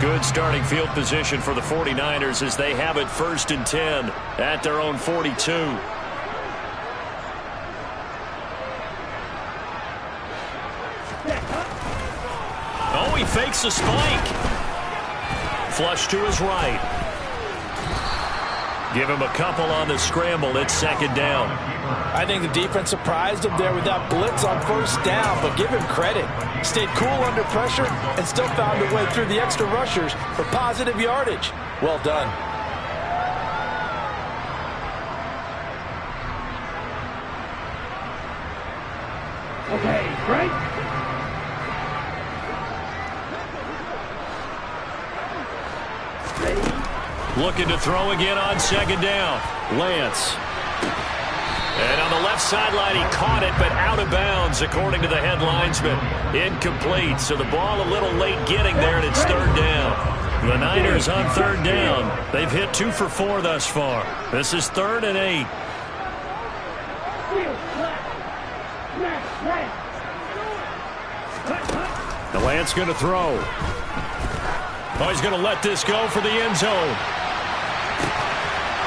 Good starting field position for the 49ers as they have it 1st and 10 at their own 42. Oh, he fakes a spike. Flush to his right. Give him a couple on the scramble. It's 2nd down. I think the defense surprised him there with that blitz on 1st down, but give him credit. Stayed cool under pressure and still found a way through the extra rushers for positive yardage. Well done. Okay, right. Looking to throw again on 2nd down. Lance. And on the left sideline, he caught it, but out of bounds, according to the head linesman. Incomplete, so the ball a little late getting there, and it's 3rd down. The Niners on 3rd down. They've hit 2 for 4 thus far. This is 3rd and 8. The Lance going to throw. Oh, he's going to let this go for the end zone.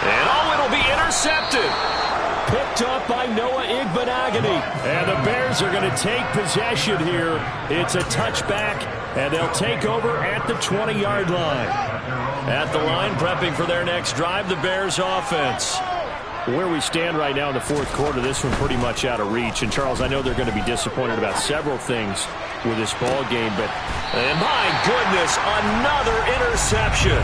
And oh, it'll be intercepted. Picked up by Noah Igbenogany. And the Bears are going to take possession here. It's a touchback, and they'll take over at the 20-yard line. At the line, prepping for their next drive, the Bears offense. Where we stand right now in the 4th quarter, this one pretty much out of reach. And, Charles, I know they're going to be disappointed about several things with this ball game, but... And my goodness, another interception.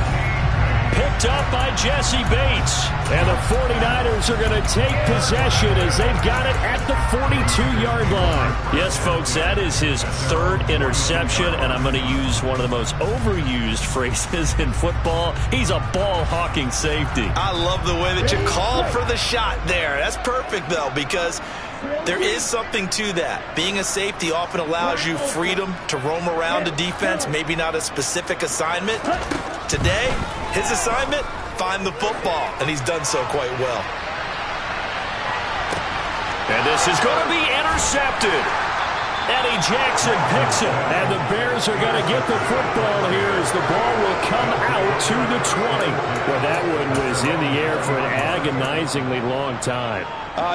Picked up by Jesse Bates. And the 49ers are going to take possession as they've got it at the 42-yard line. Yes, folks, that is his 3rd interception, and I'm going to use one of the most overused phrases in football. He's a ball-hawking safety. I love the way that you called for the shot there. That's perfect, though, because there is something to that. Being a safety often allows you freedom to roam around a defense, maybe not a specific assignment. Today, his assignment, find the football, and he's done so quite well. And this is going to be intercepted. Eddie Jackson picks it. And the Bears are going to get the football here as the ball will come out to the 20. Well, that one was in the air for an agonizingly long time.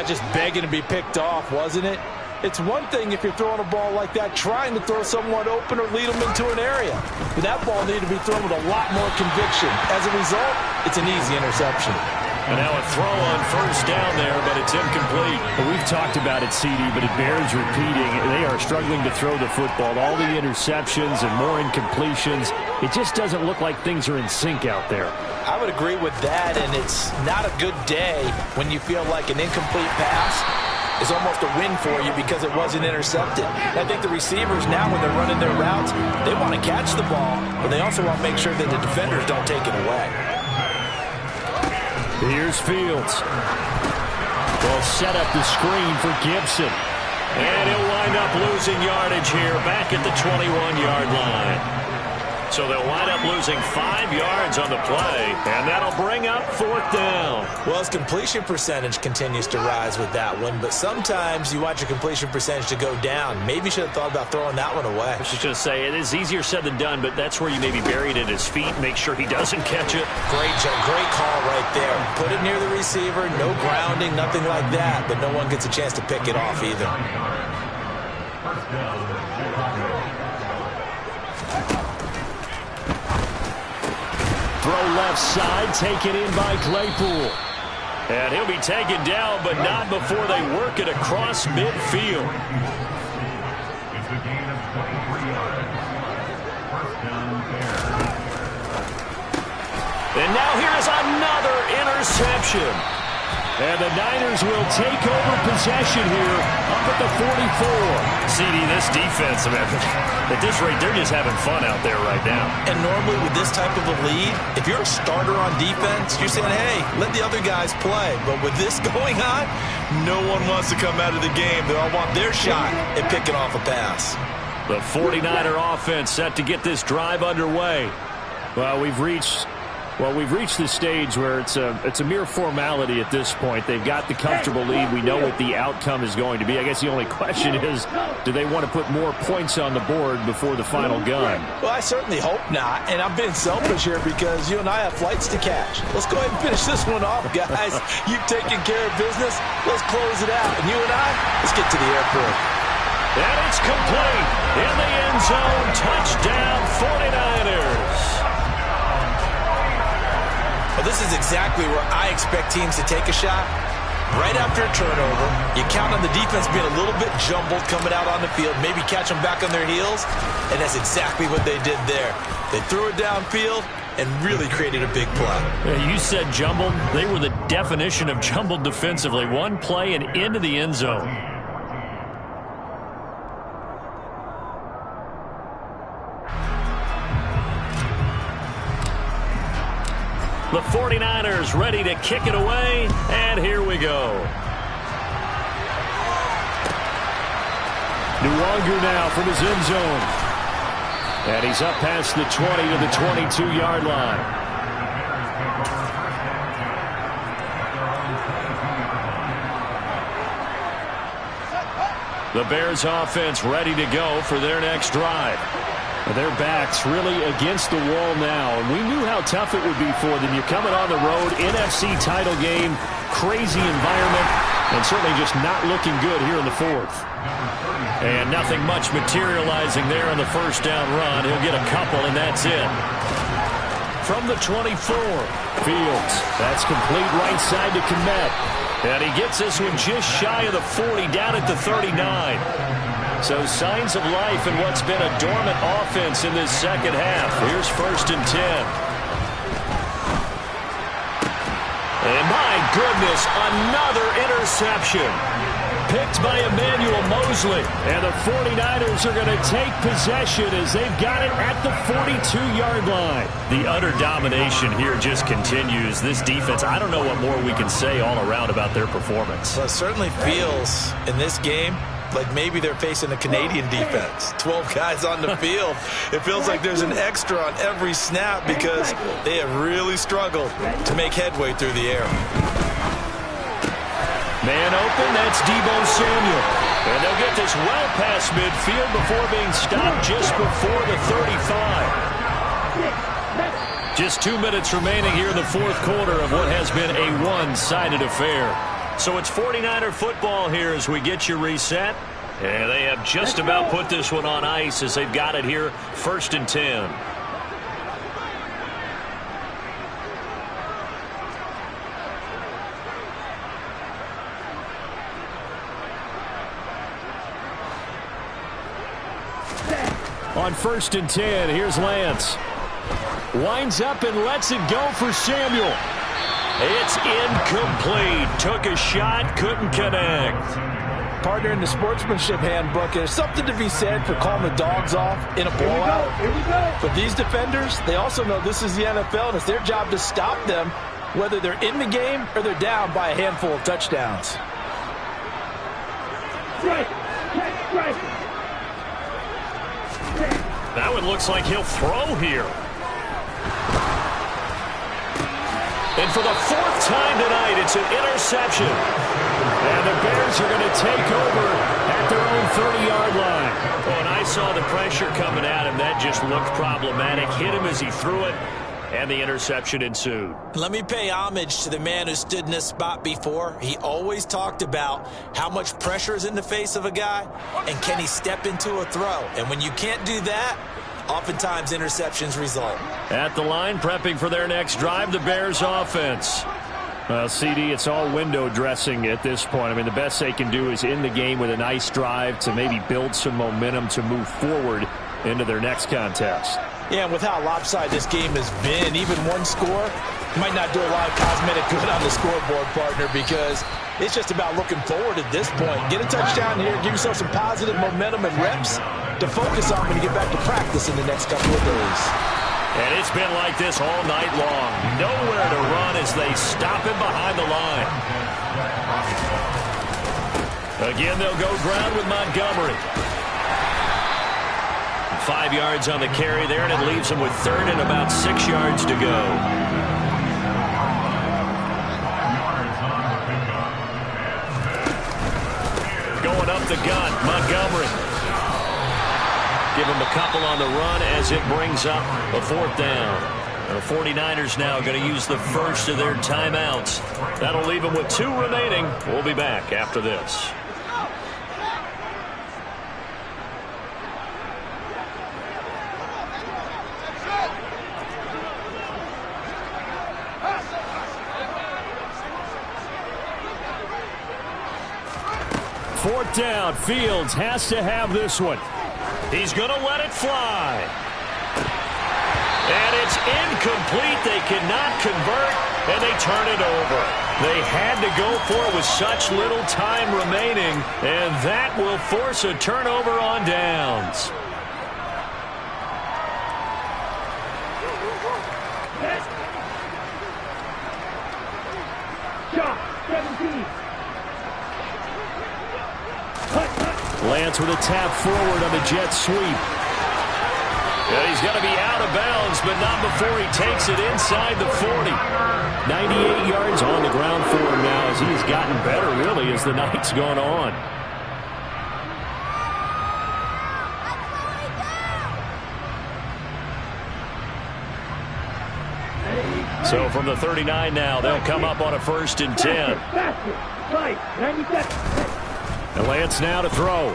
Just begging to be picked off, wasn't it? It's one thing if you're throwing a ball like that, trying to throw someone open or lead them into an area. But that ball needed to be thrown with a lot more conviction. As a result, it's an easy interception. And now a throw on first down there, but it's incomplete. Well, we've talked about it, CD, but it bears repeating. They are struggling to throw the football. All the interceptions and more incompletions. It just doesn't look like things are in sync out there. I would agree with that, and it's not a good day when you feel like an incomplete pass is almost a win for you because it wasn't intercepted. I think the receivers now, when they're running their routes, they want to catch the ball, but they also want to make sure that the defenders don't take it away. Here's Fields. They'll set up the screen for Gibson. And he'll wind up losing yardage here back at the 21-yard line. So they'll wind up losing 5 yards on the play, and that'll bring up 4th down. Well, his completion percentage continues to rise with that one, but sometimes you want your completion percentage to go down. Maybe you should have thought about throwing that one away. I was just going to say, it is easier said than done, but that's where you maybe bury it at his feet, make sure he doesn't catch it. Great call right there. Put it near the receiver, no grounding, nothing like that, but no one gets a chance to pick it off either. First down. Throw left side, taken in by Claypool. And he'll be taken down, but not before they work it across midfield. It's a gain of 23 yards. First down there. And now here is another interception. And the Niners will take over possession here up at the 44. CD, this defense, man, at this rate, they're just having fun out there right now. And normally with this type of a lead, if you're a starter on defense, you're saying, hey, let the other guys play. But with this going on, no one wants to come out of the game. They all want their shot at picking off a pass. The 49er offense set to get this drive underway. Well, we've reached the stage where it's a mere formality at this point. They've got the comfortable lead. We know what the outcome is going to be. I guess the only question is, do they want to put more points on the board before the final gun? Well, I certainly hope not. And I'm being selfish here because you and I have flights to catch. Let's go ahead and finish this one off, guys. You've taken care of business. Let's close it out. And you and I, let's get to the airport. And it's complete. In the end zone. Touchdown, 49ers. Well, this is exactly where I expect teams to take a shot. Right after a turnover, you count on the defense being a little bit jumbled coming out on the field, maybe catch them back on their heels, and that's exactly what they did there. They threw it downfield and really created a big play. Yeah, you said jumbled. They were the definition of jumbled defensively. One play and into the end zone. The 49ers ready to kick it away, and here we go. Gggg now from his end zone. And he's up past the 20 to the 22-yard line. The Bears offense ready to go for their next drive. Their backs really against the wall now, and we knew how tough it would be for them. You're coming on the road, NFC title game, crazy environment, and certainly just not looking good here in the fourth. And nothing much materializing there on the first down run. He'll get a couple, and that's it. From the 24, Fields, that's complete right side to Kmet. And he gets this one just shy of the 40, down at the 39. So signs of life in what's been a dormant offense in this second half. Here's 1st and 10. And my goodness, another interception. Picked by Emmanuel Mosley. And the 49ers are going to take possession as they've got it at the 42-yard line. The utter domination here just continues. This defense, I don't know what more we can say all around about their performance. Well, it certainly feels in this game like maybe they're facing a Canadian defense. 12 guys on the field. It feels like there's an extra on every snap because they have really struggled to make headway through the air. Man open, that's Deebo Samuel. And they'll get this well past midfield before being stopped just before the 35. Just 2 minutes remaining here in the fourth quarter of what has been a one-sided affair. So it's 49er football here as we get you reset. And they have just about put this one on ice as they've got it here, 1st and 10. On 1st and 10, here's Lance. Winds up and lets it go for Samuel. It's incomplete. Took a shot, couldn't connect. Partner, in the sportsmanship handbook, there's something to be said for calling the dogs off in a blowout. Here we go. But these defenders, they also know this is the NFL, and it's their job to stop them, whether they're in the game or they're down by a handful of touchdowns. Strike. Catch, strike. That one looks like he'll throw here. And for the 4th time tonight, it's an interception. And the Bears are going to take over at their own 30-yard line. Oh, and I saw the pressure coming at him. That just looked problematic. Hit him as he threw it, and the interception ensued. Let me pay homage to the man who stood in this spot before. He always talked about how much pressure is in the face of a guy, and can he step into a throw. And when you can't do that, oftentimes interceptions result. At the line, prepping for their next drive, the Bears offense. Well, CD, it's all window dressing at this point. I mean, the best they can do is in the game with a nice drive to maybe build some momentum to move forward into their next contest. Yeah, and with how lopsided this game has been, even one score might not do a lot of cosmetic good on the scoreboard, partner, because it's just about looking forward at this point. Get a touchdown here, give yourself some positive momentum and reps to focus on when you get back to practice in the next couple of days. And it's been like this all night long. Nowhere to run as they stop him behind the line. Again, they'll go ground with Montgomery. 5 yards on the carry there, and it leaves him with 3rd and about 6 yards to go. Going up the gun, Montgomery. Give him a couple on the run as it brings up a 4th down. The 49ers now going to use the first of their timeouts. That'll leave them with 2 remaining. We'll be back after this. Fourth down, Fields has to have this one. He's going to let it fly. And it's incomplete. They cannot convert, and they turn it over. They had to go for it with such little time remaining, and that will force a turnover on downs. Shot. 17. Lance with a tap forward on the jet sweep. And he's going to be out of bounds, but not before he takes it inside the 40. 98 yards on the ground for him now as he's gotten better, really, as the night's gone on. So from the 39 now, they'll come up on a 1st and 10. And Lance now to throw.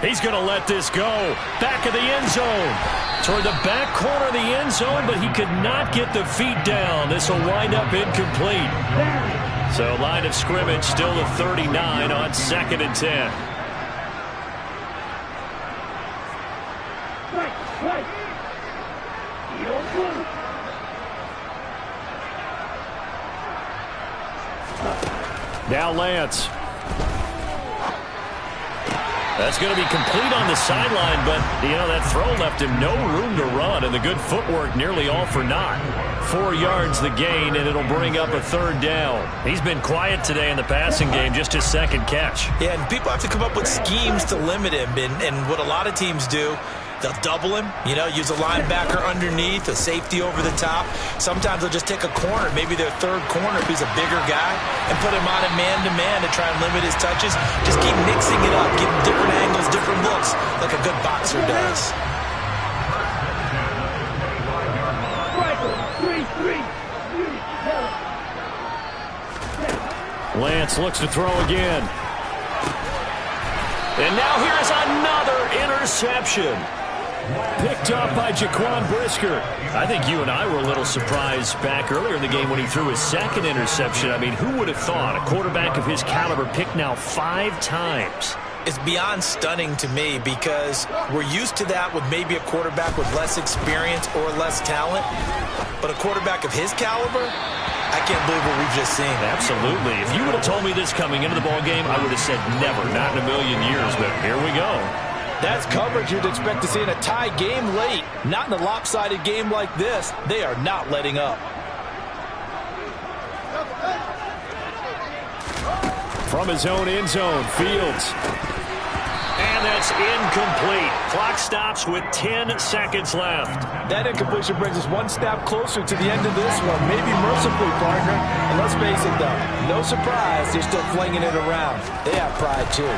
He's going to let this go. Back of the end zone. Toward the back corner of the end zone, but he could not get the feet down. This will wind up incomplete. So line of scrimmage still the 39 on 2nd and 10. Now Lance. That's going to be complete on the sideline, but, you know, that throw left him no room to run, and the good footwork nearly all for naught. 4 yards the gain, and it'll bring up a 3rd down. He's been quiet today in the passing game, just his 2nd catch. Yeah, and people have to come up with schemes to limit him, and what a lot of teams do, they'll double him, you know, use a linebacker underneath, a safety over the top. Sometimes they'll just take a corner, maybe their 3rd corner if he's a bigger guy, and put him on a man-to-man to try and limit his touches. Just keep mixing it up, give him different angles, different looks, like a good boxer does. Lance looks to throw again. And now here's another interception. Picked up by Jaquan Brisker. I think you and I were a little surprised back earlier in the game when he threw his 2nd interception. I mean, who would have thought a quarterback of his caliber picked now 5 times? is beyond stunning to me because we're used to that with maybe a quarterback with less experience or less talent. But a quarterback of his caliber, I can't believe what we've just seen. Absolutely. If you would have told me this coming into the ball game, I would have said never, not in a million years, but here we go. That's coverage you'd expect to see in a tie game late. Not in a lopsided game like this. They are not letting up. From his own end zone, Fields. And that's incomplete. Clock stops with 10 seconds left. That incompletion brings us one step closer to the end of this one. Maybe mercifully, partner. And let's face it, though, no surprise they're still flinging it around. They have pride, too.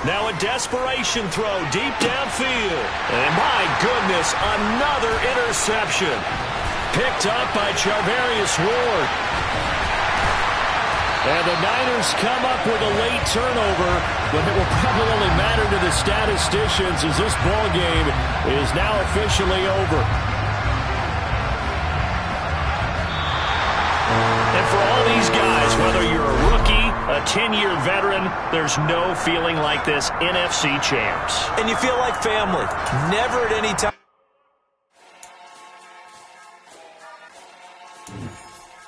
Now a desperation throw deep downfield. And my goodness, another interception. Picked up by Charvarius Ward. And the Niners come up with a late turnover, but it will probably only matter to the statisticians as this ball game is now officially over. And for all these guys, whether you're a rookie, a 10-year veteran, there's no feeling like this NFC champs. And you feel like family. Never at any time.